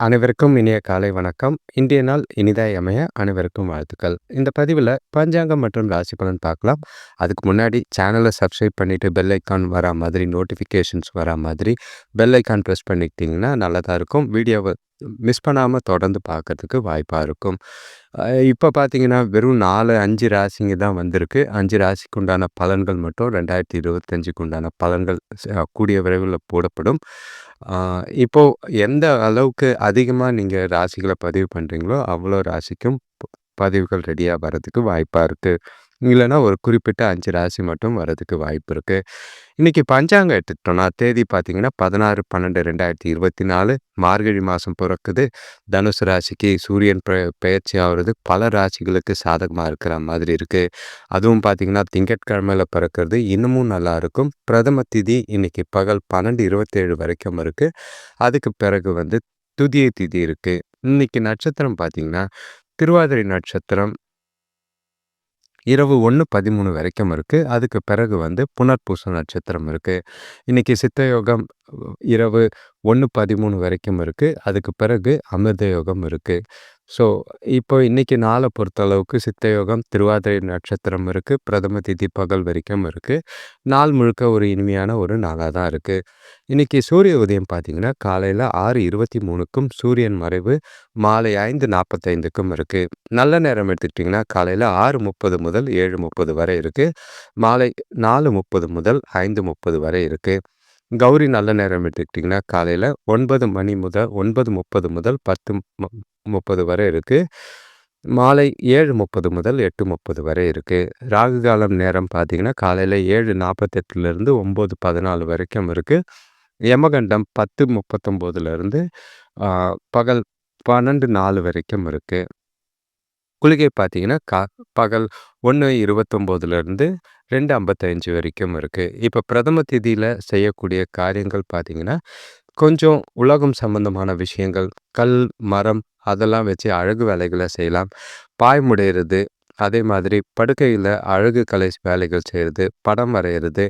அனைவருக்கும் இனிய காலை வணக்கம். இன்றைய நாள் இனிதாய் அமைய அனைவருக்கும் வாழ்த்துக்கள். இந்த பதிவுல பஞ்சாங்கம் மற்றும் ராசி பலன் பார்க்கலாம். அதுக்கு முன்னாடி சேனலை சப்ஸ்கிரைப் பண்ணிட்டு பெல் ஐக்கான் வரா மாதிரி நோட்டிஃபிகேஷன்ஸ் வரா மாதிரி பெல் ஐக்கான் ப்ரெஸ் பண்ணிக்கிட்டிங்கன்னா நல்லதா இருக்கும். வீடியோவை மிஸ் பண்ணாமல் தொடர்ந்து பார்க்கறதுக்கு வாய்ப்பாக இருக்கும். இப்போ பார்த்தீங்கன்னா வெறும் 4, 5 ராசிங்க தான் வந்திருக்கு. 5 ராசிக்கு உண்டான பலன்கள் மட்டும் 2025க்கு உண்டான பலன்கள் கூடிய விரைவில் போடப்படும். இப்போ எந்த அளவுக்கு அதிகமாக நீங்கள் ராசிகளை பதிவு பண்ணுறீங்களோ அவ்வளோ ராசிக்கும் பதிவுகள் ரெடியாக வர்றதுக்கு வாய்ப்பாக இருக்குது. இல்லைன்னா ஒரு குறிப்பிட்ட 5 ராசி மட்டும் வர்றதுக்கு வாய்ப்பு இருக்குது. இன்றைக்கி பஞ்சாங்கம் எடுத்துக்கிட்டோம்னா தேதி பார்த்தீங்கன்னா 16/12/2024 மார்கழி மாதம் பிறக்குது. தனுசு ராசிக்கு சூரியன் பெயர்ச்சி ஆகிறது பல ராசிகளுக்கு சாதகமாக இருக்கிற மாதிரி இருக்குது. அதுவும் பார்த்திங்கன்னா திங்கட்கிழமையில் பிறக்கிறது இன்னமும் நல்லாயிருக்கும். பிரதம திதி இன்றைக்கி பகல் 12:27 வரைக்கும் இருக்குது. அதுக்கு பிறகு துதியை திதி இருக்குது. இன்றைக்கி நட்சத்திரம் பார்த்திங்கன்னா திருவாதிரை நட்சத்திரம் இரவு 1:13 வரைக்கும் இருக்குது. அதுக்கு பிறகு புனர்பூச நட்சத்திரம் இருக்குது. இன்றைக்கி சித்த யோகம் இரவு 1:13 வரைக்கும் இருக்குது. அதுக்கு பிறகு அமிர்த யோகம் இருக்குது. ஸோ இப்போ இன்றைக்கி நாளை பொறுத்தளவுக்கு சித்த யோகம் திருவாதிரை நட்சத்திரம் இருக்குது. பிரதம திதி பகல் வரைக்கும் இருக்குது. நாள் முழுக்க ஒரு இனிமையான ஒரு நாளாக தான் இருக்குது. இன்றைக்கி சூரிய உதயம் பார்த்திங்கன்னா காலையில் 6:23க்கும் சூரியன் மறைவு மாலை 5:45க்கும் இருக்குது. நல்ல நேரம் எடுத்துக்கிட்டிங்கன்னா காலையில் 6:30 முதல் 7:30 வரை இருக்குது. மாலை 4:30 முதல் 5:30 வரை இருக்குது. கௌரி நல்ல நேரம் எடுத்துக்கிட்டிங்கன்னா காலையில் 9:30 முதல் 10:30 வரை இருக்குது. மாலை 7:30 முதல் 8:30 வரை இருக்குது. ராகு காலம் நேரம் பார்த்திங்கன்னா காலையில் 7:48 9:14 வரைக்கும் இருக்குது. யமகண்டம் 10:39 பகல் 12:04 வரைக்கும் இருக்குது. குளிகை பார்த்திங்கன்னா பகல் 1:29 2:55 வரைக்கும் இருக்குது. இப்போ பிரதம திதியில் செய்யக்கூடிய காரியங்கள் பார்த்திங்கன்னா கொஞ்சம் உலகம் சம்பந்தமான விஷயங்கள், கல் மரம் அதெல்லாம் வச்சு அழகு வேலைகளை செய்யலாம். பாய் முடையிறது, அதே மாதிரி படுக்கையில் அழகு கலை வேலைகள் செய்கிறது, படம் வரைகிறது,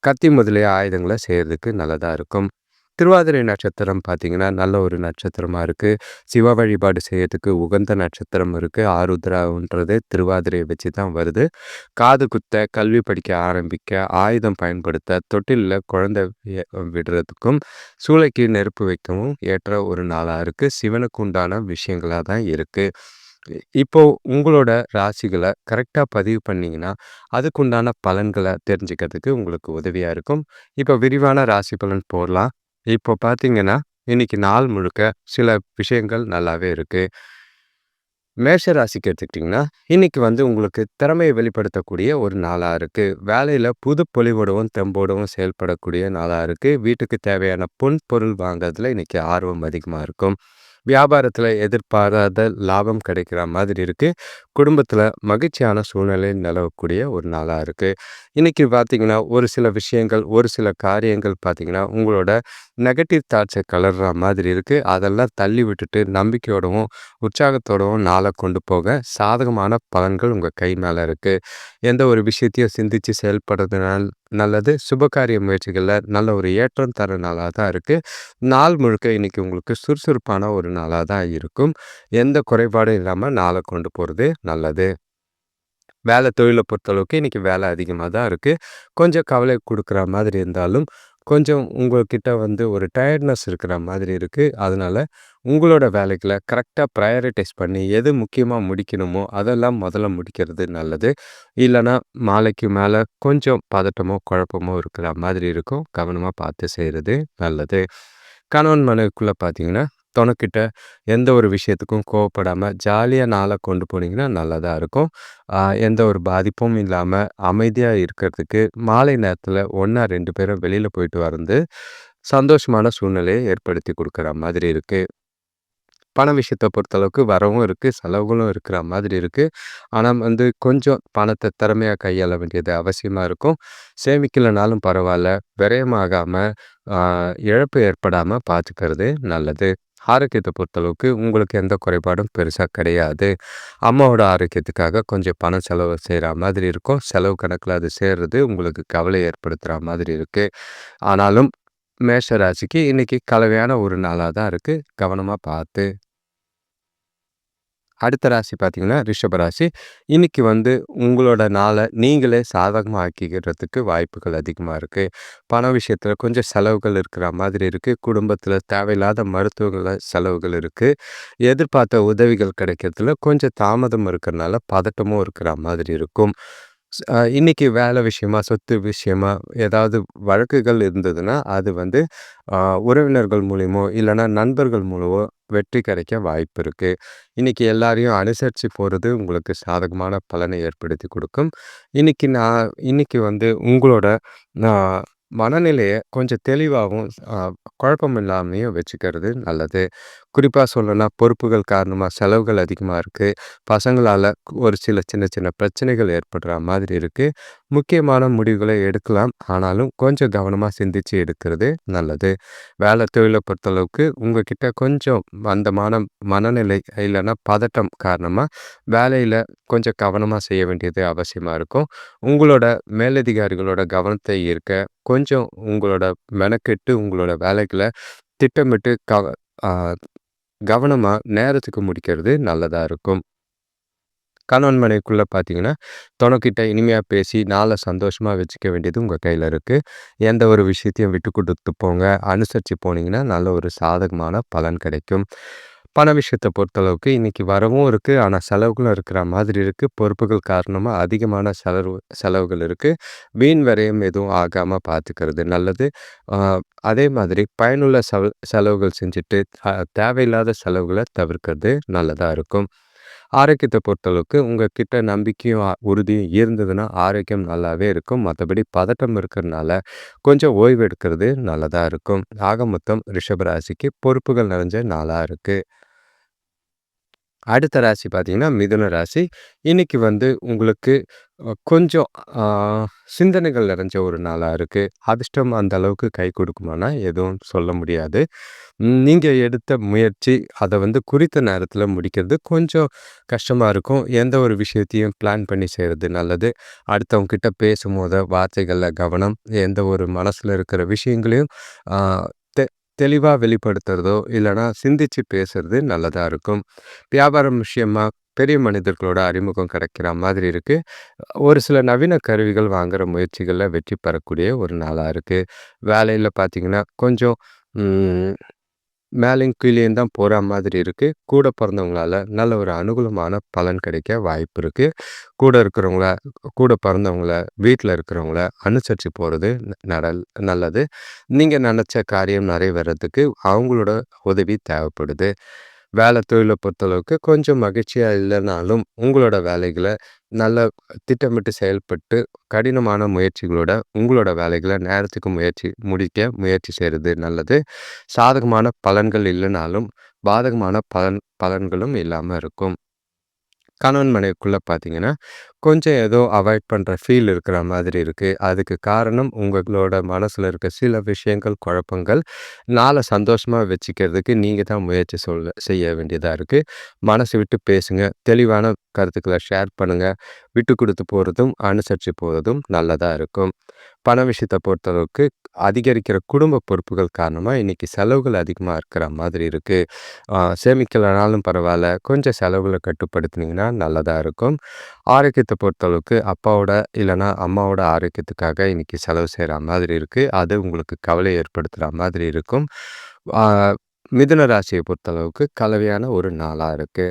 கத்தி முதலிய ஆயுதங்களை செய்கிறதுக்கு நல்லதாக இருக்கும். திருவாதிரை நட்சத்திரம் பார்த்திங்கன்னா நல்ல ஒரு நட்சத்திரமாக இருக்குது. சிவ வழிபாடு செய்யறதுக்கு உகந்த நட்சத்திரம் இருக்குது. ஆருத்ரான்றது திருவாதிரையை வச்சு தான் வருது. காது குத்த, கல்வி படிக்க ஆரம்பிக்க, ஆயுதம் பயன்படுத்த, தொட்டிலில் குழந்தை விடுறதுக்கும் சூளைக்கு நெருப்பு வைக்கவும் ஏற்ற ஒரு நாளாக இருக்குது. சிவனுக்கு உண்டான விஷயங்களாக தான் இருக்குது. இப்போ உங்களோட ராசிகளை கரெக்டாக பதிவு பண்ணிங்கன்னா அதுக்குண்டான பலன்களை தெரிஞ்சுக்கிறதுக்கு உங்களுக்கு உதவியாக இருக்கும். இப்போ விரிவான ராசி பலன் போடலாம். இப்போ பார்த்தீங்கன்னா இன்னைக்கு நாள் முழுக்க சில விஷயங்கள் நல்லாவே இருக்குது. மேஷ ராசிக்கு எடுத்துக்கிட்டிங்கன்னா இன்னைக்கு உங்களுக்கு திறமையை வெளிப்படுத்தக்கூடிய ஒரு நாளாக இருக்குது. வேலையில் புது பொலிவோடவும் தெம்போடவும் செயல்படக்கூடிய நாளாக இருக்குது. வீட்டுக்கு தேவையான பொருள் வாங்குறதுல இன்னைக்கு ஆர்வம் அதிகமாக இருக்கும். வியாபாரத்தில் எதிர்பாராத லாபம் கிடைக்கிற மாதிரி இருக்குது. குடும்பத்தில் மகிழ்ச்சியான சூழ்நிலை நிலவக்கூடிய ஒரு நாளாக இருக்குது. இன்றைக்கி பார்த்திங்கன்னா ஒரு சில விஷயங்கள், ஒரு சில காரியங்கள் பார்த்திங்கன்னா உங்களோட நெகட்டிவ் தாட்ஸை கலர்ற மாதிரி இருக்குது. அதெல்லாம் தள்ளி விட்டுட்டு நம்பிக்கையோடவும் உற்சாகத்தோடவும் நாளை கொண்டு போக சாதகமான பலன்கள் உங்கள் கை மேலே இருக்குது. எந்த ஒரு விஷயத்தையும் சிந்தித்து செயல்படுறதுனால நல்லது. சுபகாரிய முயற்சிகளில் நல்ல ஒரு ஏற்றம் தர நாளாக தான் இருக்குது. நாள் முழுக்க இன்றைக்கி உங்களுக்கு சுறுசுறுப்பான ஒரு நாளாக தான் இருக்கும். எந்த குறைபாடும் இல்லாமல் நாளை கொண்டு போகிறது நல்லது. வேலை தொழிலை பொறுத்தளவுக்கு இன்றைக்கி வேலை அதிகமாக தான் இருக்குது. கொஞ்சம் கவலை கொடுக்குற மாதிரி இருந்தாலும் கொஞ்சம் உங்கள்கிட்ட ஒரு டயர்ட்னஸ் இருக்கிற மாதிரி இருக்குது. அதனால் உங்களோட வேலைகளை கரெக்டாக ப்ரையாரிட்டைஸ் பண்ணி எது முக்கியமாக முடிக்கணுமோ அதெல்லாம் முதல்ல முடிக்கிறது நல்லது. இல்லைன்னா மாலைக்கு மேலே கொஞ்சம் பதட்டமோ குழப்பமோ இருக்கிற மாதிரி இருக்கும். கவனமாக பார்த்து செய்கிறது நல்லது. கணவன் மனைவிக்குள்ளே பார்த்தீங்கன்னா துணைக்கிட்ட எந்த ஒரு விஷயத்துக்கும் கோவப்படாமல் ஜாலியாக நாளை கொண்டு போனீங்கன்னா நல்லதாக இருக்கும். எந்த ஒரு பாதிப்பும் இல்லாமல் அமைதியாக இருக்கிறதுக்கு மாலை நேரத்தில் 1-2 பேரும் வெளியில் போயிட்டு வந்து சந்தோஷமான சூழ்நிலையை ஏற்படுத்தி கொடுக்குற மாதிரி இருக்குது. பண விஷயத்தை பொறுத்தளவுக்கு வரவும் இருக்குது, செலவுகளும் இருக்கிற மாதிரி இருக்குது. ஆனால் கொஞ்சம் பணத்தை திறமையாக கையாள வேண்டியது அவசியமாக இருக்கும். சேமிக்கலைனாலும் பரவாயில்ல, விரயமாகாமல் இழப்பு ஏற்படாமல் பார்த்துக்கிறது நல்லது. ஆரோக்கியத்தை பொறுத்தளவுக்கு உங்களுக்கு எந்த குறைபாடும் பெருசாக கிடையாது. அம்மாவோட ஆரோக்கியத்துக்காக கொஞ்சம் பணம் செலவு செய்கிற மாதிரி இருக்கும். செலவு கணக்கில் அது சேர்றது உங்களுக்கு கவலை ஏற்படுத்துகிற மாதிரி இருக்குது. ஆனாலும் மேஷ ராசிக்கு இன்னைக்கு கலவையான ஒரு நாளா தான் இருக்கு. கவனமா பார்த்து. அடுத்த ராசி பார்த்தீங்கன்னா, ரிஷப ராசி. இன்னைக்கு உங்களோட நாள நீங்களே சாதகமா ஆக்கிக்கிறதுக்கு வாய்ப்புகள் அதிகமா இருக்கு. பண விஷயத்துல கொஞ்சம் செலவுகள் இருக்கிற மாதிரி இருக்கு. குடும்பத்துல தேவையில்லாத மருத்துவ செலவுகள் இருக்கு. எதிர்பார்த்த உதவிகள் கிடைக்கிறதுல கொஞ்சம் தாமதம் இருக்கிறனால பதட்டமும் இருக்கிற மாதிரி இருக்கும். இன்னைக்கு வேலை விஷயமா, சொத்து விஷயமா ஏதாவது வழக்குகள் இருந்ததுன்னா, அது அ உறவினர்கள் மூலியமோ, இல்லன்னா நண்பர்கள் மூலமோ வெற்றி கிடைக்க வாய்ப்பு இருக்கு. இன்னைக்கு எல்லாரையும் அனுசரிச்சு போறது உங்களுக்கு சாதகமான பலனை ஏற்படுத்தி குடுக்கும். இன்னைக்கு உங்களோட அ மனநிலைய கொஞ்சம் தெளிவாவும், குழப்பம் இல்லாமயும் வச்சுக்கிறது நல்லது. குறிப்பா சொல்லணும்னா, பொறுப்புகள் காரணமா செலவுகள் அதிகமா இருக்கு. பசங்களால ஒரு சில சின்ன சின்ன பிரச்சனைகள் ஏற்படுற மாதிரி இருக்கு. முக்கியமான முடிவுகளை எடுக்கலாம். ஆனாலும் கொஞ்சம் கவனமா சிந்திச்சு எடுக்கிறது நல்லது. வேலை தொழில பொறுத்தளவுக்கு உங்ககிட்ட கொஞ்சம் மந்தமான மனநிலை இல்லைன்னா பதட்டம் காரணமா வேலையில கொஞ்சம் கவனமா செய்ய வேண்டியது அவசியமா இருக்கும். உங்களோட மேலதிகாரிகளோட கவனத்தை ஈர்க்க கொஞ்சம் உங்களோட மெனக்கெட்டு உங்களோட வேலைகள திட்டமிட்டு ஆ கவனமா நேரத்துக்கு முடிக்கிறது நல்லதா இருக்கும். கணவன் மனைவிக்குள்ள பார்த்தீங்கன்னா, தொணக்கிட்ட இனிமையா பேசி நாள சந்தோஷமா வச்சுக்க வேண்டியது உங்க கையில இருக்கு. எந்த ஒரு விஷயத்தையும் விட்டு குடுத்து போங்க. அனுசரிச்சு போனீங்கன்னா, நல்ல ஒரு சாதகமான பலன் கிடைக்கும். பண விஷயத்த பொறுத்தளவுக்கு இன்னைக்கு வரவும் இருக்கு. ஆனா செலவுகளும் இருக்கிற மாதிரி இருக்கு. பொறுப்புகள் காரணமா அதிகமான செலவுகள் இருக்கு. வீண் விரயம் எதுவும் ஆகாம பார்த்துக்கிறது நல்லது. ஆ அதே மாதிரி பயனுள்ள செலவுகள் செஞ்சுட்டு, தேவையில்லாத செலவுகள தவிர்க்கிறது நல்லதா இருக்கும். ஆரோக்கியத்த பொறுத்தளவுக்கு உங்ககிட்ட நம்பிக்கையும், உறுதியும் இருந்ததுன்னா, ஆரோக்கியம் நல்லாவே இருக்கும். மத்தபடி பதட்டம் இருக்கிறனால, கொஞ்சம் ஓய்வு எடுக்கிறது நல்லதா இருக்கும். ஆக மொத்தம் ரிஷப ராசிக்கு பொறுப்புகள் நிறைஞ்ச நாளா இருக்கு. அடுத்த ராசி பார்த்தீங்கன்னா, மிதுன ராசி. இன்னைக்கு உங்களுக்கு கொஞ்சம் ஆ சிந்தனைகள் நிறைஞ்ச ஒரு நாளா இருக்கு. அதிர்ஷ்டம் அந்த அளவுக்கு கை கொடுக்குமானா, எதுவும் சொல்ல முடியாது. நீங்க எடுத்த முயற்சி, அத குறித்த நேரத்தில முடிக்கிறது கொஞ்சம் கஷ்டமா இருக்கும். எந்த ஒரு விஷயத்தையும் பிளான் பண்ணி செய்றது நல்லது. அடுத்தவங்க கிட்ட பேசும்போது வார்த்தைகள்ல கவனம். எந்த ஒரு மனசுல இருக்கிற விஷயங்களையும் ஆ தெ தெளிவா வெளிப்படுத்துறதோ, இல்லன்னா சிந்திச்சு பேசுறது நல்லதா இருக்கும். வியாபாரம் விஷயமா பெரிய மனிதர்களோட அறிமுகம் கிடைக்கிற மாதிரி இருக்கு. ஒரு சில நவீன கருவிகள் வாங்குற முயற்சிகள்ல வெற்றி பெறக்கூடிய ஒரு நாளா இருக்கு. வேலையில பார்த்தீங்கன்னா, கொஞ்சம் ம் மேலேயும் கீழேயும் தான் போற மாதிரி இருக்கு. கூட பிறந்தவங்களால நல்ல ஒரு அனுகூலமான பலன் கிடைக்க வாய்ப்பு இருக்கு. கூட இருக்கிறவங்கள, கூட பிறந்தவங்கள, வீட்ல இருக்கிறவங்கள அனுசரிச்சு போறது நல்லது. நீங்க நெனச்ச காரியம் நிறைவேறதுக்கு அவங்களோட உதவி தேவைப்படுது. வேலை தொழில பொறுத்தளவுக்கு கொஞ்சம் மகிழ்ச்சியா இல்லனாலும், உங்களோட வேலைகள நல்லா திட்டமிட்டு செயல்பட்டு, கடினமான முயற்சிகளோட உங்களோட வேலைகள நேரத்துக்கு முடிக்க முயற்சி செய்றது நல்லது. சாதகமான பலன்கள் இல்லனாலும், பாதகமான பலன்களும் இல்லாம இருக்கும். கணவன் மனைவிக்குள்ள பார்த்தீங்கன்னா, கொஞ்சம் ஏதோ அவாய்ட் பண்ற ஃபீல் இருக்கிற மாதிரி இருக்கு. அதுக்கு காரணம் உங்களோட மனசுல இருக்க சில விஷயங்கள், குழப்பங்கள். நாள சந்தோஷமா வச்சுக்கிறதுக்கு நீங்க தான் முயற்சி செய்ய வேண்டியதா இருக்கு. மனசு விட்டு பேசுங்க. தெளிவான கருத்துக்கள ஷேர் பண்ணுங்க. விட்டு குடுத்து போறதும், அனுசரிச்சு போறதும் நல்லதா இருக்கும். பண விஷயத்த பொறுத்தளவுக்கு அதிகரிக்கிற குடும்ப பொறுப்புகள் காரணமா இன்னைக்கு செலவுகள் அதிகமா இருக்கிற மாதிரி இருக்கு. சேமிக்கலனாலும் பரவால்ல. கொஞ்சம் செலவுகள கட்டுப்படுத்துனீங்கன்னா நல்லதா இருக்கும். ஆரோக்கியத்த பொறுத்தளவுக்கு அப்பாவோட இல்லன்னா அம்மாவோட ஆரோக்கியத்துக்காக இன்னைக்கு செலவு செய்ற மாதிரி இருக்கு. அது உங்களுக்கு கவலை ஏற்படுத்துற மாதிரி இருக்கும். ஆ மிதுன ராசிய பொறுத்தளவுக்கு கலவையான ஒரு நாளா இருக்கு.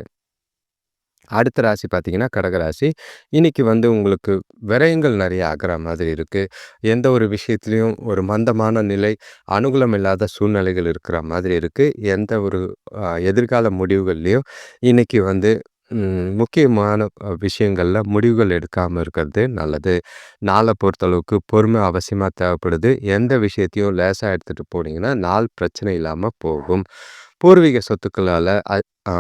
அடுத்த ராசி பார்த்தீங்கன்னா, கடகராசி. இன்னைக்கு உங்களுக்கு விரயங்கள் நெறைய ஆகுற மாதிரி இருக்கு. எந்த ஒரு விஷயத்திலயும் ஒரு மந்தமான நிலை, அனுகூலம் இல்லாத சூழ்நிலைகள் இருக்கிற மாதிரி இருக்கு. எந்த ஒரு எதிர்கால முடிவுகள்லயும் இன்னைக்கு முக்கியமான விஷயங்கள்ல முடிவுகள் எடுக்காம இருக்கிறது நல்லது. நாள பொறுத்தளவுக்கு பொறுமை அவசியமா தேவைப்படுது. எந்த விஷயத்தையும் லேசா எடுத்துட்டு போனீங்கன்னா, நாள் பிரச்சனை இல்லாம போகும். பூர்வீக சொத்துக்களால ஆ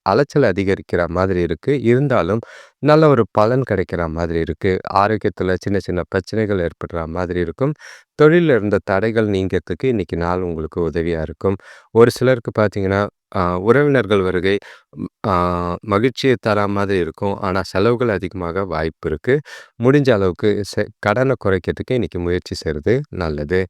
அலைச்சல் அதிகரிக்கிற மாதிரி இருக்கு. இருந்தாலும் நல்ல ஒரு பலன் கிடைக்கிற மாதிரி இருக்கு. ஆரோக்கியத்தில சின்ன சின்ன பிரச்சனைகள் ஏற்படுற மாதிரி இருக்கும். தொழில்ல இருந்த தடைகள் நீங்கிறதுக்கு இன்னைக்கு நாள் உங்களுக்கு உதவியா இருக்கும். ஒரு சிலருக்கு பார்த்தீங்கன்னா, அ உறவினர்கள் வருகை ஆ மகிழ்ச்சிய தரா மாதிரி இருக்கும். ஆனா செலவுகள் அதிகமாக வாய்ப்பு இருக்கு. முடிஞ்ச அளவுக்கு கடன குறைக்கிறதுக்கு இன்னைக்கு முயற்சி செய்றது நல்லது.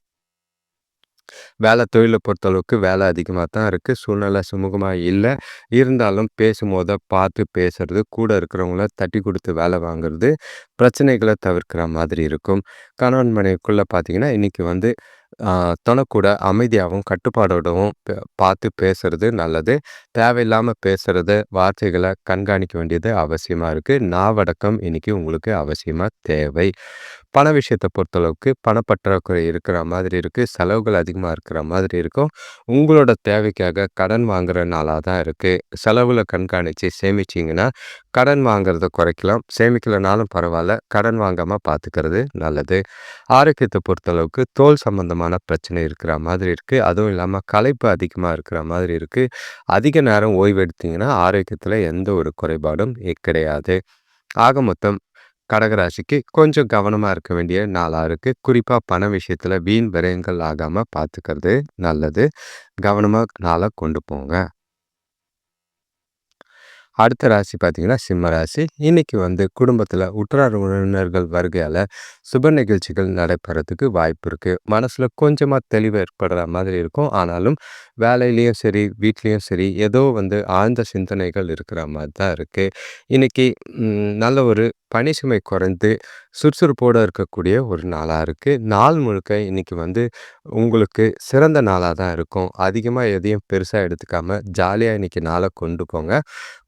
தொழில பொறுத்தளவுக்கு வேலை அதிகமா தான் இருக்கு. சூழ்நிலை சுமூகமா இல்ல. இருந்தாலும் பேசும்போத பார்த்து பேசுறது, கூட இருக்கிறவங்கள தட்டி குடுத்து வேலை வாங்குறது, பிரச்சனைகள தவிர்க்கிற மாதிரி இருக்கும். கணவன் மனைவிக்குள்ள பார்த்தீங்கன்னா, இன்னைக்கு வந்து ஆ தொணக்கூட அமைதியாவும், கட்டுப்பாடோடவும் பார்த்து பேசுறது நல்லது. தேவையில்லாம பேசுறது, வார்த்தைகள கண்காணிக்க வேண்டியது அவசியமா இருக்கு. நாவடக்கம் இன்னைக்கு உங்களுக்கு அவசியமா தேவை. பண விஷயத்த பொறுத்தளவுக்கு பணப்பற்றாக்குறை இருக்கிற மாதிரி இருக்கு. செலவுகள் அதிகமா இருக்கிற மாதிரி இருக்கும். உங்களோட தேவைக்காக கடன் வாங்குற நாளா தான் இருக்கு. செலவுல கண்காணிச்சு சேமிச்சீங்கன்னா, கடன் வாங்குறத குறைக்கலாம். சேமிக்கலனாலும் பரவால்ல. கடன் வாங்காம பார்த்துக்கிறது நல்லது. ஆரோக்கியத்த பொறுத்தளவுக்கு தோல் சம்பந்தமான பிரச்சனை இருக்கிற மாதிரி இருக்கு. அதுவும் இல்லாம களைப்பு அதிகமா இருக்கிற மாதிரி இருக்கு. அதிக நேரம் ஓய்வு எடுத்தீங்கன்னா, ஆரோக்கியத்துல எந்த ஒரு குறைபாடும் கிடையாது. ஆக மொத்தம் கடகராசிக்கு கொஞ்சம் கவனமா இருக்க வேண்டிய நாளா இருக்கு. குறிப்பா பண விஷயத்துல வீண் விரயங்கள் ஆகாம பார்த்துக்கிறது நல்லது. கவனமா நாள கொண்டு போங்க. அடுத்த ராசி பார்த்தீங்கன்னா, சிம்ம ராசி. இன்னைக்கு வந்து குடும்பத்தில உற்றார் உறவினர்கள் வருகையால சுப நிகழ்ச்சிகள் நடைபெறதுக்கு வாய்ப்பு இருக்கு. மனசுல கொஞ்சமா தெளிவு ஏற்படுற மாதிரி இருக்கும். ஆனாலும் வேலையிலயும் சரி, வீட்லயும் சரி, ஏதோ வந்து ஆழ்ந்த சிந்தனைகள் இருக்கிற மாரி தான் இருக்கு. இன்னைக்கு நல்ல ஒரு பணி சுமை குறைந்து சுறுசுறுப்போட இருக்கக்கூடிய ஒரு நாளா இருக்கு. நாள் முழுக்க இன்னைக்கு வந்து உங்களுக்கு சிறந்த நாளா தான் இருக்கும். அதிகமா எதையும் பெருசா எடுத்துக்காம, ஜாலியா இன்னைக்கு நாள கொண்டு போங்க.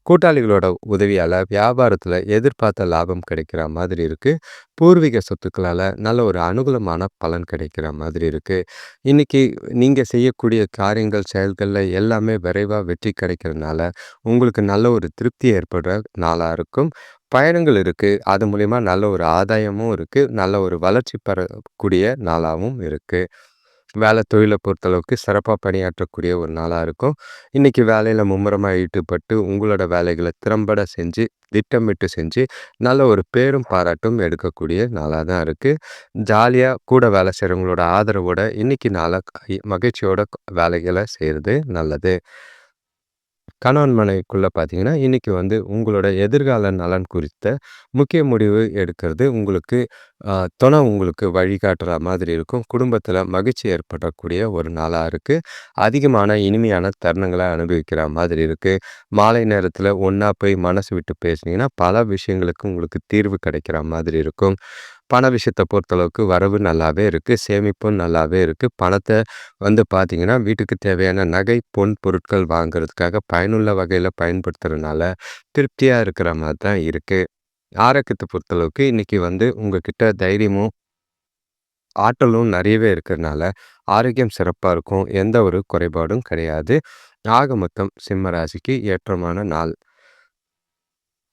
கூட்டாளிகளோட உதவியால வியாபாரத்துல எதிர்பார்த்த லாபம் கிடைக்கிற மாதிரி இருக்கு. பூர்வீக சொத்துக்களால நல்ல ஒரு அனுகூலமான பலன் கிடைக்கிற மாதிரி இருக்கு. இன்னைக்கு நீங்க செய்யக்கூடிய காரியங்கள், செயல்கள்ல எல்லாமே விரைவா வெற்றி கிடைக்கிறதுனால, உங்களுக்கு நல்ல ஒரு திருப்தி ஏற்படுற நாளா இருக்கும். பயணங்கள் இருக்கு. அது மூலியமா நல்ல ஒரு ஆதாயமும் இருக்கு. நல்ல ஒரு வளர்ச்சி பெறக்கூடிய நாளாவும் இருக்கு. தொழில பொறுத்தளவுக்கு சிறப்பா பணியாற்றக்கூடிய ஒரு நாளா இருக்கும். இன்னைக்கு வேலையில மும்முரமா ஈடுபட்டு உங்களோட வேலைகள திறம்பட செஞ்சு, திட்டமிட்டு செஞ்சு, நல்ல ஒரு பேரும் பாராட்டும் எடுக்கக்கூடிய நாளா தான் இருக்கு. ஜாலியா கூட வேலை செய்றவங்களோட ஆதரவோட இன்னைக்கு நாள மகிழ்ச்சியோட வேலைகள செய்றது நல்லது. கணவன் மனைவிக்குள்ள பார்த்தீங்கன்னா, இன்னைக்கு வந்து உங்களோட எதிர்கால நலன் குறித்த முக்கிய முடிவு எடுக்கிறது உங்களுக்கு அ துணை உங்களுக்கு வழிகாட்டுற மாதிரி இருக்கும். குடும்பத்தில மகிழ்ச்சி ஏற்படக்கூடிய ஒரு நாளா இருக்கு. அதிகமான இனிமையான தருணங்கள அனுபவிக்கிற மாதிரி இருக்கு. மாலை நேரத்தில ஒண்ணா போய் மனசு விட்டு பேசினீங்கன்னா, பல விஷயங்களுக்கு உங்களுக்கு தீர்வு கிடைக்கிற மாதிரி இருக்கும். பண விஷயத்த பொறுத்தளவுக்கு வரவு நல்லாவே இருக்கு. சேமிப்பும் நல்லாவே இருக்கு. பணத்த வந்து பார்த்தீங்கன்னா, வீட்டுக்கு தேவையான நகை, பொன் பொருட்கள் வாங்குறதுக்காக பயனுள்ள வகையில பயன்படுத்துறதுனால, திருப்தியா இருக்கிற மாரி தான் இருக்கு. ஆரோக்கியத்த பொறுத்தளவுக்கு இன்னைக்கு வந்து உங்ககிட்ட தைரியமும், ஆற்றலும் நெறையவே இருக்கிறனால, ஆரோக்கியம் சிறப்பா இருக்கும். எந்த ஒரு குறைபாடும் கிடையாது. ஆக மொத்தம் சிம்ம ராசிக்கு ஏற்றமான நாள்.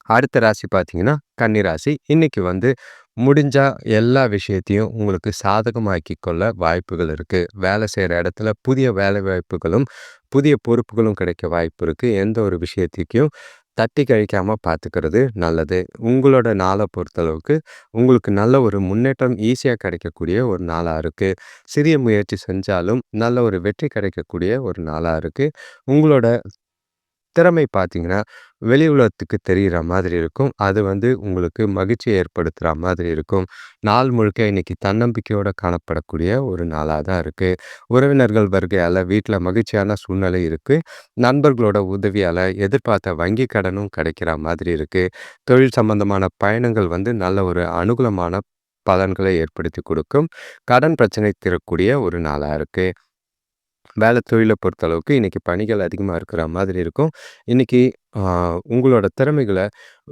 அடுத்த ராசி பார்த்தீங்கன்னா, கன்னி ராசி. இன்னைக்கு வந்து முடிஞ்சா எல்லா விஷயத்தையும் உங்களுக்கு சாதகமாக்கிக் கொள்ள வாய்ப்புகள் இருக்கு. வேலை செய்ற இடத்துல புதிய வேலை வாய்ப்புகளும், புதிய பொறுப்புகளும் கிடைக்க வாய்ப்பு இருக்கு. எந்த ஒரு விஷயத்தையும் தட்டி கழிக்காம பார்த்துக்கிறது நல்லது. உங்களோட நாள பொறுத்தளவுக்கு, உங்களுக்கு நல்ல ஒரு முன்னேற்றம் ஈஸியா கிடைக்கக்கூடிய ஒரு நாளா இருக்கு. சிறிய முயற்சி செஞ்சாலும் நல்ல ஒரு வெற்றி கிடைக்கக்கூடிய ஒரு நாளா இருக்கு. உங்களோட திறமை பார்த்தீங்கன்னா, வெளி உலகத்துக்கு தெரியிற மாதிரி இருக்கும். அது வந்து உங்களுக்கு மகிழ்ச்சிய ஏற்படுத்துற மாதிரி இருக்கும். நாள் முழுக்க இன்னைக்கு தன்னம்பிக்கையோட காணப்படக்கூடிய ஒரு நாளா தான் இருக்கு. உறவினர்கள் வருகையால வீட்ல மகிழ்ச்சியான சூழ்நிலை இருக்கு. நண்பர்களோட உதவியால எதிர்பார்த்த வங்கி கடனும் கிடைக்கிற மாதிரி இருக்கு. தொழில் சம்பந்தமான பயணங்கள் வந்து நல்ல ஒரு அனுகூலமான பலன்களை ஏற்படுத்திக் கொடுக்கும். கடன் பிரச்சனை தீரக்கூடிய ஒரு நாளா இருக்கு. தொழில பொறுத்தளவுக்கு இன்னைக்கு பணிகள் அதிகமா இருக்கிற மாதிரி இருக்கும். இன்னைக்கு ஆ உங்களோட திறமைகள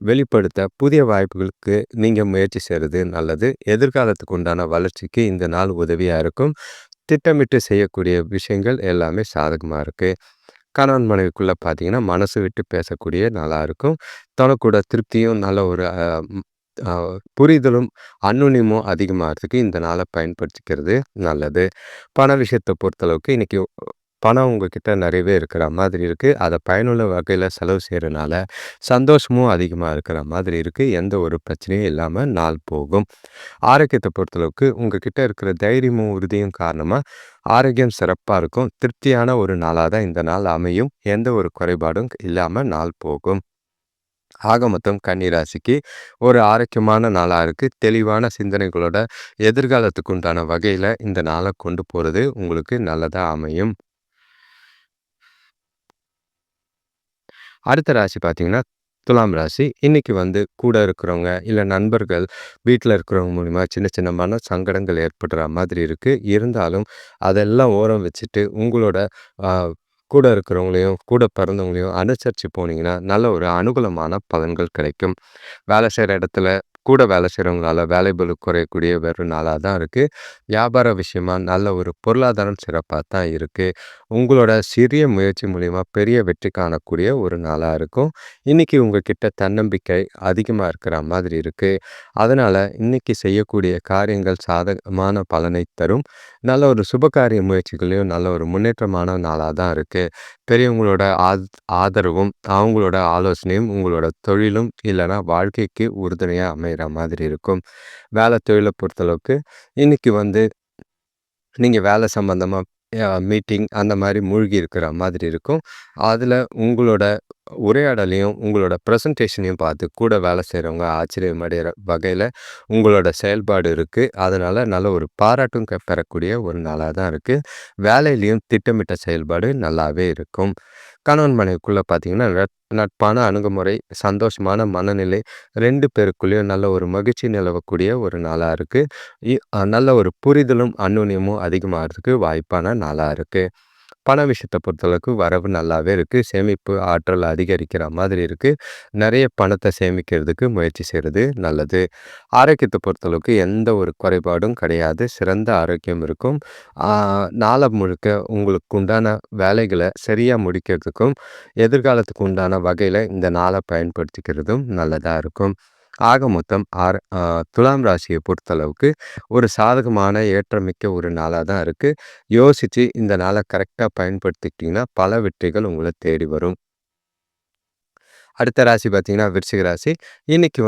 வெளிப்படுத்த புதிய வாய்ப்புகளுக்கு நீங்க முயற்சி செய்றது நல்லது. எதிர்காலத்துக்கு உண்டான வளர்ச்சிக்கு இந்த நாள் உதவியா இருக்கும். திட்டமிட்டு செய்யக்கூடிய விஷயங்கள் எல்லாமே சாதகமா இருக்கு. கணவன் மனைவிக்குள்ள பார்த்தீங்கன்னா, மனசு விட்டு பேசக்கூடிய நாளா இருக்கும். தனக்கூட திருப்தியும் நல்ல ஒரு ம் அ புரிதலும், அந்யோன்யமும் அதிகமாகறதுக்கு இந்த நாள பயன்படுத்திக்கிறது நல்லது. பண விஷயத்த பொறுத்தளவுக்கு இன்னைக்கு பணம் உங்ககிட்ட நிறையவே இருக்கிற மாதிரி இருக்கு. அத பயனுள்ள வகையில செலவு செய்றனால, சந்தோஷமும் அதிகமா இருக்கிற மாதிரி இருக்கு. எந்த ஒரு பிரச்சனையும் இல்லாம நாள் போகும். ஆரோக்கியத்த பொறுத்தளவுக்கு உங்ககிட்ட இருக்கிற தைரியமும், உறுதியும் காரணமா ஆரோக்கியம் சிறப்பா இருக்கும். திருப்தியான ஒரு நாளா தான் இந்த நாள் அமையும். எந்த ஒரு குறைபாடும் இல்லாம நாள் போகும். ஆக மொத்தம் கன்னி ராசிக்கு ஒரு ஆரோக்கியமான நாளா இருக்கு. தெளிவான சிந்தனைகளோட எதிர்காலத்துக்கு உண்டான வகையில இந்த நாள கொண்டு போறது உங்களுக்கு நல்லதா அமையும். அடுத்த ராசி பார்த்தீங்கன்னா, துலாம் ராசி. இன்னைக்கு கூட இருக்கிறவங்க, இல்ல நண்பர்கள், வீட்ல இருக்கிறவங்க மூலியமா சின்ன சின்ன மன சங்கடங்கள் ஏற்படுற மாதிரி இருக்கு. இருந்தாலும் அதெல்லாம் ஓரம் வச்சுட்டு, உங்களோட அ கூட இருக்கிறவங்களையும், கூட பிறந்தவங்களையும் அனுசரிச்சு போனீங்கன்னா, நல்ல ஒரு அனுகூலமான பலன்கள் கிடைக்கும். வேலை செய்ற இடத்துல கூட வேலை செய்றவங்களால வேலைப்பளு குறையக்கூடிய வெறும் நாளா தான் இருக்கு. வியாபார விஷயமா நல்ல ஒரு பொருளாதாரம் சிறப்பா தான் இருக்கு. உங்களோட சிறிய முயற்சி மூலியமா பெரிய வெற்றி காணக்கூடிய ஒரு நாளா இருக்கும். இன்னைக்கு உங்ககிட்ட தன்னம்பிக்கை அதிகமா இருக்கிற மாதிரி இருக்கு. அதனால இன்னைக்கு செய்யக்கூடிய காரியங்கள் சாதகமான பலனை தரும். நல்ல ஒரு சுபகாரிய முயற்சிகளையும் நல்ல ஒரு முன்னேற்றமான நாளா தான் இருக்கு. பெரியவங்களோட ஆதரவும், அவங்களோட ஆலோசனையும் உங்களோட தொழிலும் இல்லைன்னா வாழ்க்கைக்கு உறுதுணையா அமையிற மாதிரி இருக்கும். வேலை தொழிலை பொறுத்தளவுக்கு இன்னைக்கு நீங்க வேலை சம்பந்தமா மீட்டிங் அந்த மாதிரி மூழ்கி இருக்கிற மாதிரி இருக்கும். அதில் உங்களோட உரையாடலையும் உங்களோட ப்ரெசன்டேஷனையும் பார்த்து கூட வேலை செய்கிறவங்க ஆச்சரியம் அடைகிற வகையில் உங்களோட செயல்பாடு இருக்குது. அதனால் நல்ல ஒரு பாராட்டும் பெறக்கூடிய ஒரு நாளாக தான் இருக்குது. வேலையிலையும் திட்டமிட்ட செயல்பாடு நல்லாவே இருக்கும். கணவன் மனைவிக்குள்ளே பார்த்தீங்கன்னா நட்பான அணுகுமுறை, சந்தோஷமான மனநிலை 2 பேருக்குள்ளேயும் நல்ல ஒரு மகிழ்ச்சி நிலவக்கூடிய ஒரு நாளாக இருக்குது. நல்ல ஒரு புரிதலும் அந்யோன்யமும் அதிகமாகிறதுக்கு வாய்ப்பான நாளாக இருக்குது. பண விஷயத்த பொறுத்தளவுக்கு வரவு நல்லாவே இருக்குது. சேமிப்பு ஆற்றல் அதிகரிக்கிற மாதிரி இருக்குது. நிறைய பணத்தை சேமிக்கிறதுக்கு முயற்சி செய்கிறது நல்லது. ஆரோக்கியத்தை பொறுத்தளவுக்கு எந்த ஒரு குறைபாடும் கிடையாது. சிறந்த ஆரோக்கியம் இருக்கும். நாளை முழுக்க உங்களுக்கு உண்டான வேலைகளை சரியாக முடிக்கிறதுக்கும் எதிர்காலத்துக்கு உண்டான வகையில் இந்த நாளை பயன்படுத்திக்கிறதும் நல்லதாக இருக்கும். ஆக மொத்தம் துலாம் ராசியை பொறுத்தளவுக்கு ஒரு சாதகமான ஏற்றமிக்க ஒரு நாளாக தான் இருக்குது. யோசித்து இந்த நாளை கரெக்டாக பயன்படுத்திக்கிட்டிங்கன்னா பல வெற்றிகள் உங்களை தேடி வரும். அடுத்த ராசி பார்த்தீங்கன்னா விருச்சிக ராசி. இன்னைக்கு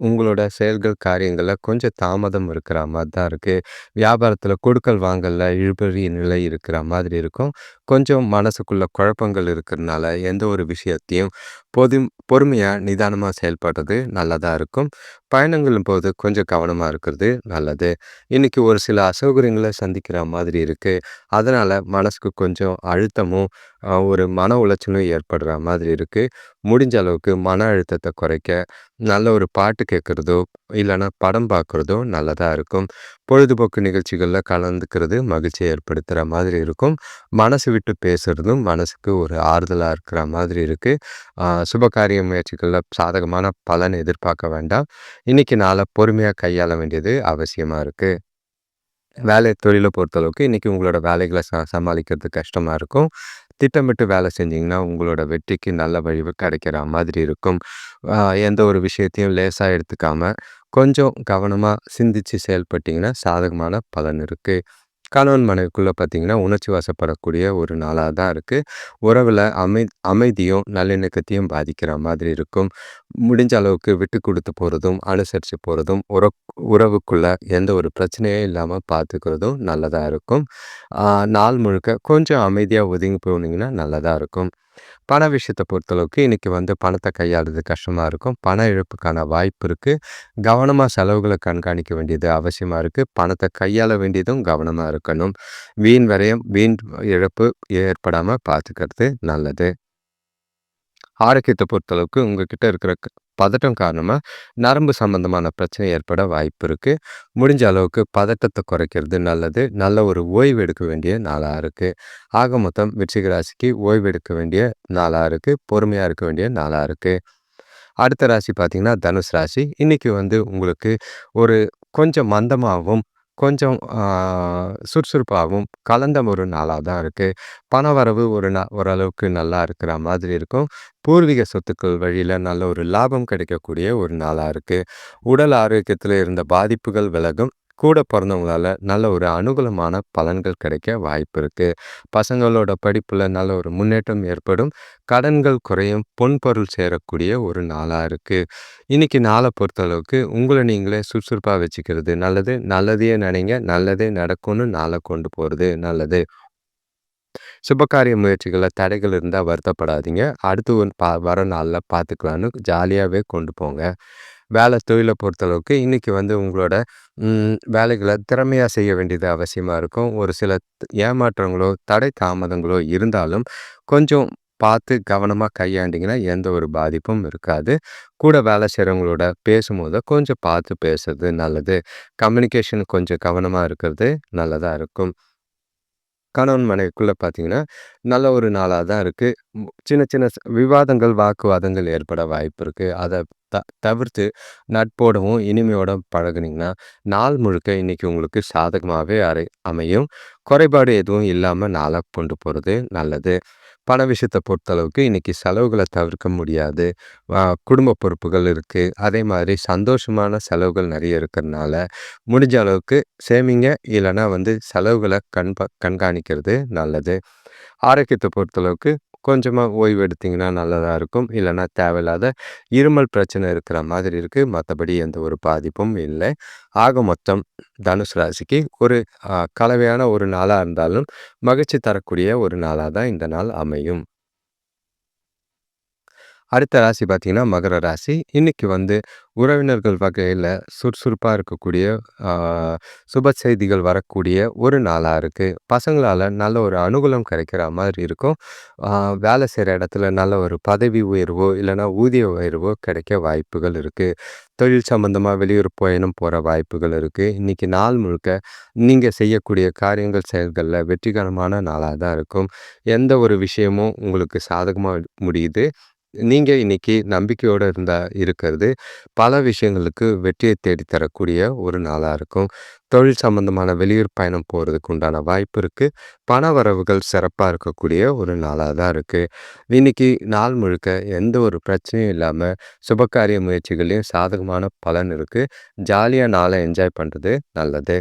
உங்களோட செயல்கள், காரியங்கள்ல கொஞ்சம் தாமதம் இருக்கிற மாதிரி தான் இருக்கு. வியாபாரத்தில கொடுக்கல் வாங்கல்ல இழுபறி நிலை இருக்கிற மாதிரி இருக்கும். கொஞ்சம் மனசுக்குள்ள குழப்பங்கள் இருக்கிறனால எந்த ஒரு விஷயத்தையும் பொது பொறுமையா, நிதானமா செயல்படுறது நல்லதா இருக்கும். பயணங்களின் போது கொஞ்சம் கவனமா இருக்கிறது நல்லது. இன்னைக்கு ஒரு சில அசௌகரியங்கள சந்திக்கிற மாதிரி இருக்கு. அதனால மனசுக்கு கொஞ்சம் அழுத்தமும், ஒரு மன உளைச்சலும் ஏற்படுற மாதிரி இருக்கு. முடிஞ்ச அளவுக்கு மன அழுத்தத்தை குறைக்க நல்ல ஒரு பாட்டு கேட்குறதோ இல்லைன்னா படம் பார்க்குறதோ நல்லதாக இருக்கும். பொழுதுபோக்கு நிகழ்ச்சிகளில் கலந்துக்கிறது மகிழ்ச்சியை ஏற்படுத்துகிற மாதிரி இருக்கும். மனசு விட்டு பேசுகிறதும் மனசுக்கு ஒரு ஆறுதலாக இருக்கிற மாதிரி இருக்குது. சுபகாரிய முயற்சிகளில் சாதகமான பலன் எதிர்பார்க்க வேண்டாம். இன்னைக்கு நாளை பொறுமையாக கையாள வேண்டியது அவசியமாக இருக்குது. வேலை தொழிலை பொறுத்தளவுக்கு இன்றைக்கி உங்களோட வேலைகளை சமாளிக்கிறது கஷ்டமாக இருக்கும். திட்டமிட்டு வேலை செஞ்சிங்கன்னா உங்களோட வெற்றிக்கு நல்ல வழி கிடைக்கிற மாதிரி இருக்கும். எந்த ஒரு விஷயத்தையும் லேசாக எடுத்துக்காமல் கொஞ்சம் கவனமாக சிந்தித்து செயல்பட்டிங்கன்னா சாதகமான பலன் இருக்குது. கணவன் மனைவிக்குள்ளே பார்த்தீங்கன்னா உணர்ச்சி வசப்படக்கூடிய ஒரு நாளாக தான் இருக்குது. உறவில் அமைதியும் நல்லிணக்கத்தையும் பாதிக்கிற மாதிரி இருக்கும். முடிஞ்ச அளவுக்கு விட்டு கொடுத்து போகிறதும் அனுசரித்து போகிறதும் உறவுக்குள்ள எந்த ஒரு பிரச்சனையும் இல்லாமல் பார்த்துக்கிறதும் நல்லதாக இருக்கும். நாள் முழுக்க கொஞ்சம் அமைதியாக ஒதுங்கி போனீங்கன்னா நல்லதாக இருக்கும். பண விஷயத்தை பொறுத்தளவுக்கு இன்றைக்கி பணத்தை கையாளுறது கஷ்டமாக இருக்கும். பண இழப்புக்கான வாய்ப்பு இருக்குது. கவனமாக செலவுகளை கண்காணிக்க வேண்டியது அவசியமாக இருக்குது. பணத்தை கையாள வேண்டியதும் கவனமாக இருக்கணும். வீண் விரயம், வீண் இழப்பு ஏற்படாமல் பார்த்துக்கிறது நல்லது. ஆரோக்கியத்தை பொறுத்தளவுக்கு உங்ககிட்ட இருக்கிற பதட்டம் காரணமாக நரம்பு சம்பந்தமான பிரச்சனை ஏற்பட வாய்ப்பு இருக்குது. முடிஞ்ச அளவுக்கு பதட்டத்தை குறைக்கிறது நல்லது. நல்ல ஒரு ஓய்வு எடுக்க வேண்டிய நாளாக இருக்குது. ஆக மொத்தம் விருச்சிக ராசிக்கு ஓய்வு எடுக்க வேண்டிய நாளாக இருக்குது. பொறுமையாக இருக்க வேண்டிய நாளாக இருக்குது. அடுத்த ராசி பார்த்திங்கன்னா தனுஷ் ராசி. இன்றைக்கி உங்களுக்கு ஒரு கொஞ்சம் மந்தமாகவும் கொஞ்சம் சுறுசுறுப்பாகவும் கலந்த ஒரு நாளாக தான் இருக்குது. பணவரவு ஓரளவுக்கு நல்லா இருக்கிற மாதிரி இருக்கும். பூர்வீக சொத்துக்கள் வழியில் நல்ல ஒரு லாபம் கிடைக்கக்கூடிய ஒரு நாளாக இருக்குது. உடல் ஆரோக்கியத்தில் இருந்த பாதிப்புகள் விலகும். கூட பிறந்தவங்களால நல்ல ஒரு அனுகூலமான பலன்கள் கிடைக்க வாய்ப்பு இருக்குது. பசங்களோட படிப்பில் நல்ல ஒரு முன்னேற்றம் ஏற்படும். கடன்கள் குறையும். பொன்பொருள் சேரக்கூடிய ஒரு நாளாக இருக்குது. இன்றைக்கி நாளை பொறுத்தளவுக்கு உங்களை நீங்களே சுறுசுறுப்பாக வச்சுக்கிறது நல்லது. நல்லதையே நினைங்க, நல்லதே நடக்கும்னு நாளை கொண்டு போகிறது நல்லது. சுபகாரிய முயற்சிகள்ல தடைகள் இருந்தா வருத்தப்படாதீங்க. அடுத்து வர நாள்ல பார்த்துக்கலான்னு ஜாலியாவே கொண்டு போங்க. தொழில பொறுத்தளவுக்கு இன்னைக்கு வந்து உங்களோட வேலைகள திறமையா செய்ய வேண்டியது அவசியமா இருக்கும். ஒரு சில ஏமாற்றங்களோ, தடை தாமதங்களோ இருந்தாலும், கொஞ்சம் பார்த்து கவனமா கையாண்டீங்கன்னா, எந்த ஒரு பாதிப்பும் இருக்காது. கூட வேலை செய்றவங்களோட பேசும்போது கொஞ்சம் பார்த்து பேசுறது நல்லது. கம்யூனிகேஷன் கொஞ்சம் கவனமா இருக்கிறது நல்லதா இருக்கும். கணவன் மனைவிக்குள்ள பார்த்தீங்கன்னா, நல்ல ஒரு நாளா தான் இருக்கு. சின்ன சின்ன விவாதங்கள், வாக்குவாதங்கள் ஏற்பட வாய்ப்பு இருக்கு. அத தவிர்த்து நட்போடவும், இனிமையோடும் பழகுனீங்கன்னா, நாள் முழுக்க இன்னைக்கு உங்களுக்கு சாதகமாவே அமையும். குறைபாடு எதுவும் இல்லாம நாள கொண்டு போறது நல்லது. பண விஷயத்த பொறுத்தளவுக்கு இன்னைக்கு செலவுகள தவிர்க்க முடியாது. அ குடும்ப பொறுப்புகள் இருக்கு. அதே மாதிரி சந்தோஷமான செலவுகள் நெறைய இருக்கிறனால, முடிஞ்ச அளவுக்கு சேமிங்க. இல்லன்னா வந்து செலவுகள கண்காணிக்கிறது நல்லது. ஆரோக்கியத்த பொறுத்தளவுக்கு கொஞ்சமா ஓய்வு எடுத்தீங்கன்னா நல்லதா இருக்கும். இல்லன்னா தேவையில்லாத இருமல் பிரச்சனை இருக்கிற மாதிரி இருக்கு. மத்தபடி எந்த ஒரு பாதிப்பும் இல்லை. ஆக மொத்தம் தனுசு ராசிக்கு ஒரு கலவையான ஒரு நாளா இருந்தாலும், மகிழ்ச்சி தரக்கூடிய ஒரு நாளா தான் இந்த நாள் அமையும். அடுத்த ராசி பார்த்தீங்கன்னா, மகர ராசி. இன்னைக்கு வந்து உறவினர்கள் வகையில சுறுசுறுப்பா இருக்கக்கூடிய, ஆ சுப செய்திகள் வரக்கூடிய ஒரு நாளா இருக்கு. பசங்களால நல்ல ஒரு அனுகூலம் கிடைக்கிற மாதிரி இருக்கும். ஆ வேலை செய்ற இடத்துல நல்ல ஒரு பதவி உயர்வோ, இல்லன்னா ஊதிய உயர்வோ கிடைக்க வாய்ப்புகள் இருக்கு. தொழில் சம்பந்தமா வெளியூர் பயணம் போற வாய்ப்புகள் இருக்கு. இன்னைக்கு நாள் முழுக்க நீங்க செய்யக்கூடிய காரியங்கள், செயல்கள்ல வெற்றிகரமான நாளா தான் இருக்கும். எந்த ஒரு விஷயமும் உங்களுக்கு சாதகமா முடியுது. நீங்க இன்னைக்கு நம்பிக்கையோட இருக்கிறது, பல விஷயங்களுக்கு வெற்றியை தேடி தரக்கூடிய ஒரு நாளா இருக்கும். தொழில் சம்பந்தமான வெளியூர் பயணம் போறதுக்கு உண்டான வாய்ப்பு இருக்கு. பண வரவுகள் சிறப்பா இருக்கக்கூடிய ஒரு நாளா தான் இருக்கு. இன்னைக்கு நாள் முழுக்க எந்த ஒரு பிரச்சனையும் இல்லாம, சுபகாரிய முயற்சிகள்லயும் சாதகமான பலன் இருக்கு. ஜாலியா நாள என்ஜாய் பண்றது நல்லது.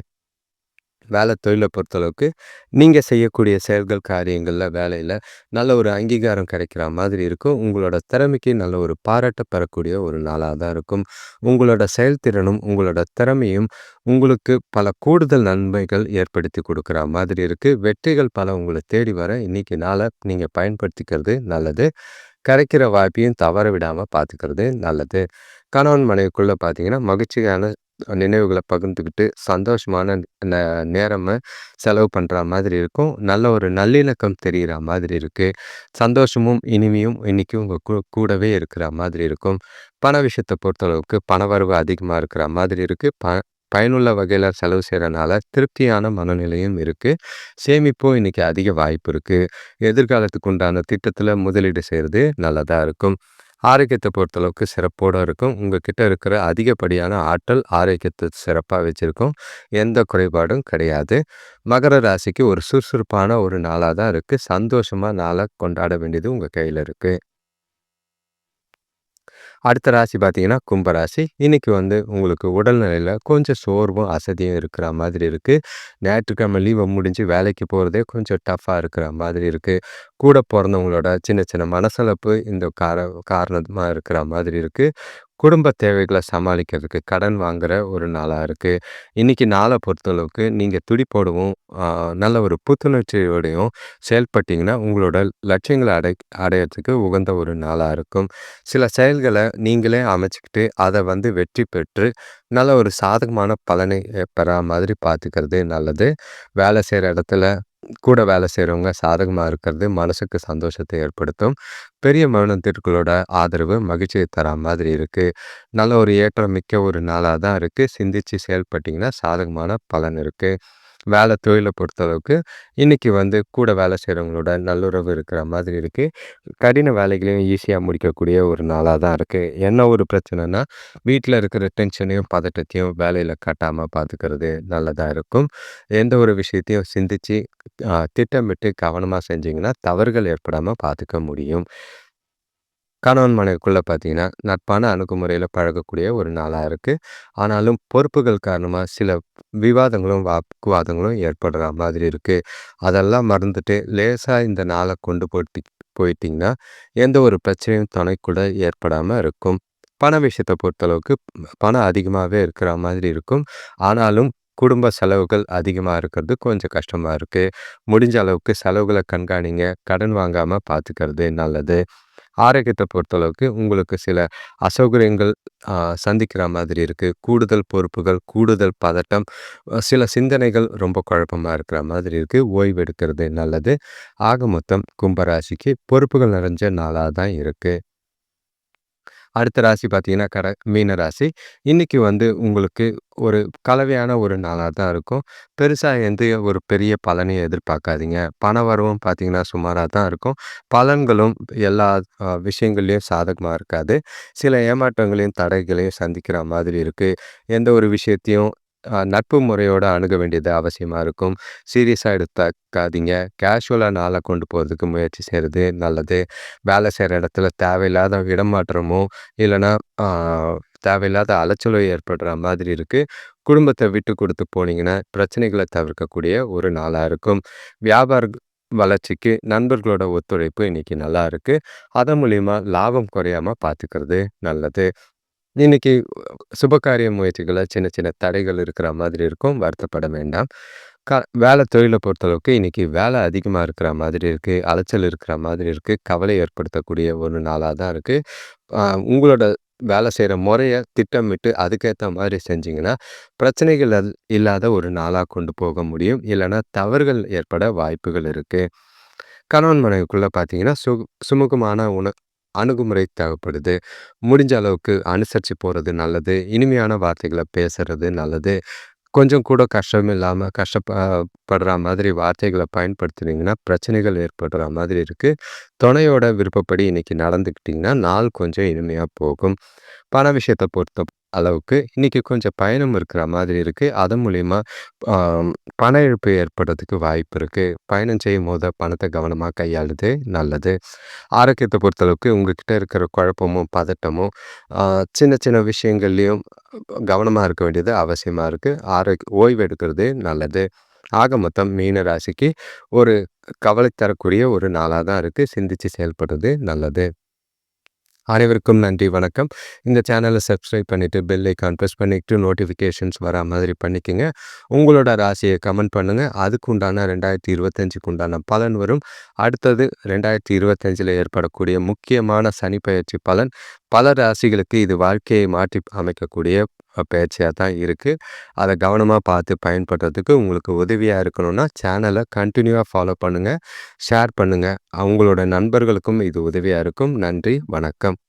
தொழில பொறுத்தளவுக்கு, நீங்க செய்யக்கூடிய செயல்கள், காரியங்கள்ல, வேலையில நல்ல ஒரு அங்கீகாரம் கிடைக்கிற மாதிரி இருக்கும். உங்களோட திறமைக்கு நல்ல ஒரு பாராட்ட பெறக்கூடிய ஒரு நாளா தான் இருக்கும். உங்களோட செயல்திறனும், உங்களோட திறமையும் உங்களுக்கு பல கூடுதல் நன்மைகள் ஏற்படுத்தி குடுக்குற மாதிரி இருக்கு. வெற்றிகள் பல உங்கள தேடி வர இன்னைக்கு நாள நீங்க பயன்படுத்திக்கிறது நல்லது. கிடைக்கிற வாய்ப்பையும் தவற விடாம பார்த்துக்கிறது நல்லது. கணவன் மனைவிக்குள்ள பார்த்தீங்கன்னா, மகிழ்ச்சியான நினைவுகள பகிர்ந்துக்கிட்டு, சந்தோஷமான ந நேரம செலவு பண்ற மாதிரி இருக்கும். நல்ல ஒரு நல்லிணக்கம் தெரியிற மாதிரி இருக்கு. சந்தோஷமும், இனிமையும் இன்னைக்கு உங்க கூடவே இருக்கிற மாதிரி இருக்கும். பண விஷயத்த பொறுத்தளவுக்கு பணவரவு அதிகமா இருக்கிற மாதிரி இருக்கு. பயனுள்ள வகையில செலவு செய்றனால திருப்தியான மனநிலையும் இருக்கு. சேமிப்பும் இன்னைக்கு அதிக வாய்ப்பு இருக்கு. எதிர்காலத்துக்கு உண்டான திட்டத்துல முதலீடு செய்றது நல்லதா இருக்கும். ஆரோக்கியத்த பொறுத்தளவுக்கு சிறப்போட இருக்கும். உங்ககிட்ட இருக்கிற அதிகப்படியான ஆற்றல் ஆரோக்கியத்த சிறப்பா வச்சிருக்கும். எந்த குறைபாடும் கிடையாது. மகர ராசிக்கு ஒரு சுறுசுறுப்பான ஒரு நாளா தான் இருக்கு. சந்தோஷமா நாள கொண்டாட வேண்டியது உங்க கையில இருக்கு. அடுத்த ராசி பார்த்தீங்கன்னா, கும்பராசி. இன்னைக்கு வந்து உங்களுக்கு உடல்நிலையில கொஞ்சம் சோர்வும், அசதியும் இருக்கிற மாதிரி இருக்கு. ஞாயிற்றுக்கிழமை லீவ முடிஞ்சு வேலைக்கு போறதே கொஞ்சம் டஃப்பா இருக்கிற மாதிரி இருக்கு. கூட பொறந்தவங்களோட சின்ன சின்ன மனசளப்பு இந்த காரணமா இருக்கிற மாதிரி இருக்கு. குடும்ப தேவைகள சமாளிக்கிறதுக்கு கடன் வாங்குற ஒரு நாளா இருக்கு. இன்னைக்கு நாள பொறுத்தளவுக்கு நீங்க துடிப்போடவும், ஆ நல்ல ஒரு புத்துணர்ச்சியோடையும் செயல்பட்டீங்கன்னா, உங்களோட லட்சியங்கள அடையறதுக்கு உகந்த ஒரு நாளா இருக்கும். சில செயல்கள நீங்களே அமைச்சுக்கிட்டு, அத வந்து வெற்றி பெற்று, நல்ல ஒரு சாதகமான பலனை பெறா மாதிரி பார்த்துக்கிறது நல்லது. வேலை செய்ற இடத்துல கூட வேலை செய்றவங்க சாதகமா இருக்கிறது மனசுக்கு சந்தோஷத்தை ஏற்படுத்தும். பெரிய மனிதர்களோட ஆதரவு மகிழ்ச்சியை தரா மாதிரி இருக்கு. நல்ல ஒரு ஏற்றம் மிக்க ஒரு நாளா தான் இருக்கு. சிந்திச்சு செயல்பட்டீங்கன்னா சாதகமான பலன் இருக்கு. தொழில பொறுத்தளவுக்கு, இன்னைக்கு வந்து கூட வேலை செய்றவங்களோட நல்லுறவு இருக்கிற மாதிரி இருக்கு. கடின வேலைகளையும் ஈஸியா முடிக்கக்கூடிய ஒரு நாளா தான் இருக்கு. என்ன ஒரு பிரச்சனைன்னா, வீட்ல இருக்கிற டென்ஷனையும், பதட்டத்தையும் வேலையில காட்டாம பார்த்துக்கிறது நல்லதா இருக்கும். எந்த ஒரு விஷயத்தையும் சிந்திச்சு, திட்டமிட்டு கவனமா செஞ்சீங்கன்னா, தவறுகள் ஏற்படாம பார்த்துக்க முடியும். கணவன் மனைவிக்குள்ள பார்த்தீங்கன்னா, நட்பான அணுகுமுறையில பழகக்கூடிய ஒரு நாளா இருக்கு. ஆனாலும் பொறுப்புகள் காரணமா சில விவாதங்களும், வாக்குவாதங்களும் ஏற்படுற மாதிரி இருக்கு. அதெல்லாம் மறந்துட்டு லேசா இந்த நாள கொண்டு போயிட்டீங்கன்னா, எந்த ஒரு பிரச்சனையும் துணைக்கூட ஏற்படாம இருக்கும். பண விஷயத்த பொறுத்தளவுக்கு பணம் அதிகமாவே இருக்கிற மாதிரி இருக்கும். ஆனாலும் குடும்ப செலவுகள் அதிகமா இருக்கிறது கொஞ்சம் கஷ்டமா இருக்கு. முடிஞ்ச அளவுக்கு செலவுகள கண்காணிங்க. கடன் வாங்காம பார்த்துக்கிறது நல்லது. ஆரோக்கியத்த பொறுத்தளவுக்கு உங்களுக்கு சில அசௌகரியங்கள் சந்திக்கிற மாதிரி இருக்கு. கூடுதல் பொறுப்புகள், கூடுதல் பதட்டம், சில சிந்தனைகள் ரொம்ப குழப்பமா இருக்கிற மாதிரி இருக்கு. ஓய்வு எடுக்கிறது நல்லது. ஆக மொத்தம் கும்பராசிக்கு பொறுப்புகள் நிறைஞ்ச நாளா தான் இருக்கு. அடுத்த ராசி பார்த்தீங்கன்னா, மீன ராசி. இன்னைக்கு உங்களுக்கு ஒரு கலவையான ஒரு நாளா தான் இருக்கும். பெருசா எந்த ஒரு பெரிய பலனையும் எதிர்பார்க்காதீங்க. பண வரவும் பார்த்தீங்கன்னா, சுமாரா தான் இருக்கும். பலன்களும் எல்லா விஷயங்கள்லயும் சாதகமா இருக்காது. சில ஏமாற்றங்களையும், தடைகளையும் சந்திக்கிற மாதிரி இருக்கு. எந்த ஒரு விஷயத்தையும் நட்பு முறையோட அணுக வேண்டியது அவசியமா இருக்கும். சீரியஸா எடுத்துக்காதீங்க. கேஷுவலா நாள கொண்டு போறதுக்கு முயற்சி செய்றது நல்லது. வேலை செய்ற இடத்துல தேவையில்லாத இடமாற்றமோ, இல்லன்னா ஆ தேவையில்லாத அலைச்சலோ ஏற்படுற மாதிரி இருக்கு. குடும்பத்த விட்டு குடுத்து போனீங்கன்னா, பிரச்சனைகள தவிர்க்கக்கூடிய ஒரு நாளா இருக்கும். வியாபார வளர்ச்சிக்கு நண்பர்களோட ஒத்துழைப்பு இன்னைக்கு நல்லா இருக்கு. அதன் மூலியமா லாபம் குறையாம பார்த்துக்கிறது நல்லது. இன்னைக்கு சுபகாரிய முயற்சிகள்ல சின்ன சின்ன தடைகள் இருக்கிற மாதிரி இருக்கும். வருத்தப்பட வேண்டாம். வேலை தொழில பொறுத்தளவுக்கு இன்னைக்கு வேலை அதிகமா இருக்கிற மாதிரி இருக்கு. அலைச்சல் இருக்கிற மாதிரி இருக்கு. கவலை ஏற்படுத்தக்கூடிய ஒரு நாளா தான் இருக்கு. அ உங்களோட வேலை செய்ற முறைய திட்டமிட்டு அதுக்கேத்த மாதிரி செஞ்சீங்கன்னா, பிரச்சனைகள் இல்லாத ஒரு நாளா கொண்டு போக முடியும். இல்லன்னா தவறுகள் ஏற்பட வாய்ப்புகள் இருக்கு. கணவன் மனைவிக்குள்ள பார்த்தீங்கன்னா, சுமூகமான அணுகுமுறை தேவைப்படுது. முடிஞ்ச அளவுக்கு அனுசரிச்சு போறது நல்லது. இனிமையான வார்த்தைகள பேசுறது நல்லது. கொஞ்சம் கூட கஷ்டம் இல்லாம படுற மாதிரி வார்த்தைகள பயன்படுத்துனீங்கன்னா, பிரச்சனைகள் ஏற்படுற மாதிரி இருக்கு. துணையோட விருப்பப்படி இன்னைக்கு நடந்துக்கிட்டீங்கன்னா, நாள் கொஞ்சம் இனிமையா போகும். பண விஷயத்த பொறுத்த அளவுக்கு இன்னைக்கு கொஞ்சம் பயணம் இருக்கிற மாதிரி இருக்கு. அதன் மூலியமா ஆ பண இழப்பு ஏற்படுறதுக்கு வாய்ப்பு இருக்கு. பயணம் செய்யும்போது பணத்த கவனமா கையாளுறது நல்லது. ஆரோக்கியத்த பொறுத்தளவுக்கு உங்ககிட்ட இருக்கிற குழப்பமும், பதட்டமும் சின்ன சின்ன விஷயங்கள்லயும் கவனமா இருக்க வேண்டியது அவசியமா இருக்கு. ஓய்வு எடுக்கிறது நல்லது. ஆக மொத்தம் மீன ராசிக்கு ஒரு கவலை தரக்கூடிய ஒரு நாளா தான் இருக்கு. சிந்திச்சு செயல்படுறது நல்லது. அனைவருக்கும் நன்றி, வணக்கம். இந்த சேனலை சப்ஸ்கிரைப் பண்ணிட்டு பெல் ஐக்கான் ப்ரெஸ் பண்ணிட்டு நோட்டிஃபிகேஷன்ஸ் வரா மாதிரி பண்ணிக்கங்க. உங்களோட ராசியை கமெண்ட் பண்ணுங்க. அதுக்கு உண்டான 2025க்கு உண்டான பலன் வரும். அடுத்தது 2025ல் ஏற்படக்கூடிய முக்கியமான சனி பெயர்ச்சி பலன். பல ராசிகளுக்கு இது வாழ்க்கையை மாற்றி அமைக்கக்கூடிய பயிற்சியாக தான் இருக்குது. அதை கவனமாக பார்த்து பயன்படுறதுக்கு உங்களுக்கு உதவியாக இருக்கணும்னா சேனலை கண்டினியூவாக ஃபாலோ பண்ணுங்கள், ஷேர் பண்ணுங்கள். அவங்களோட நண்பர்களுக்கும் இது உதவியாக இருக்கும். நன்றி, வணக்கம்.